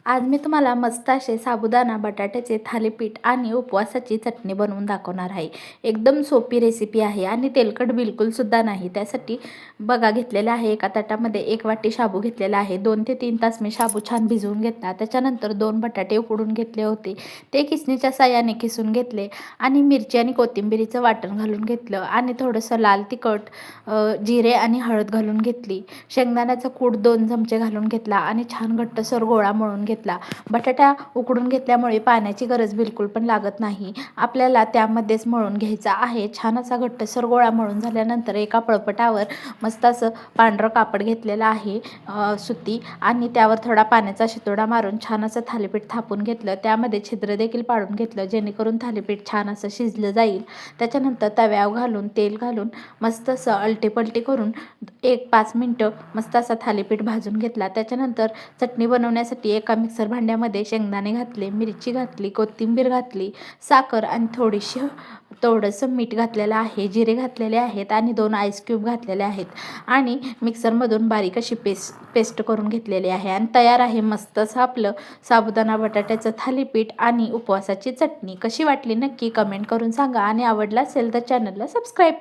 आज मी तुम्हाला मस्त असे साबुदाणा बटाट्याचे थालीपीठ आणि उपवासाची चटणी बनवून दाखवणार आहे। एकदम सोपी रेसिपी आहे आणि तेलकट बिलकुलसुद्धा नाही। त्यासाठी बघा घेतलेले आहे, एका ताटामध्ये 1 वाटी शाबू घेतलेला आहे। 2 ते 3 तास मी शाबू छान भिजवून घेतला। त्याच्यानंतर 2 बटाटे उकडून घेतले होते, ते किसणीच्या साहाय्याने किसून घेतले आणि मिरची आणि कोथिंबीरीचं वाटण घालून घेतलं आणि थोडंसं लाल तिखट, जिरे आणि हळद घालून घेतली। शेंगदाण्याचा कूट 2 चमचे घालून घेतला आणि छान घट्टसर गोळा मळून घेतला। बटाटा उकडून घेतल्यामुळे पाण्याची गरज बिलकुल पण लागत नाही, आपल्याला त्यामध्येच मळून घ्यायचा आहे। छान असा घट्टसर गोळा मळून झाल्यानंतर एका पळपटावर मस्त असं पांढरं कापड घेतलेलं आहे, सुती, आणि त्यावर थोडा पाण्याचा शितोडा मारून छान असं थालीपीठ थापून घेतलं। त्यामध्ये छिद्र देखील पाडून घेतलं, जेणेकरून थालीपीठ छान असं शिजलं जाईल। त्याच्यानंतर तव्यावर घालून तेल घालून मस्त असं अलटीपलटी करून 1-5 मिनटं मस्त असा थालीपीठ भाजून घेतला। त्याच्यानंतर चटणी बनवण्यासाठी एका मिक्सर भांड्यामध्ये शेंगदाणे घातले, मिरची घातली, कोथिंबीर घातली, साखर आणि थोडंसं मीठ घातलेलं आहे, जिरे घातलेले आहेत आणि 2 आईस क्यूब घातलेले आहेत आणि मिक्सरमधून बारीक अशी पेस्ट करून घेतलेली आहे आणि तयार आहे मस्त असं आपलं साबुदाणा बटाट्याचं थालीपीठ आणि उपवासाची चटणी। कशी वाटली नक्की कमेंट करून सांगा आणि आवडला असेल तर चॅनलला सबस्क्राईब करा।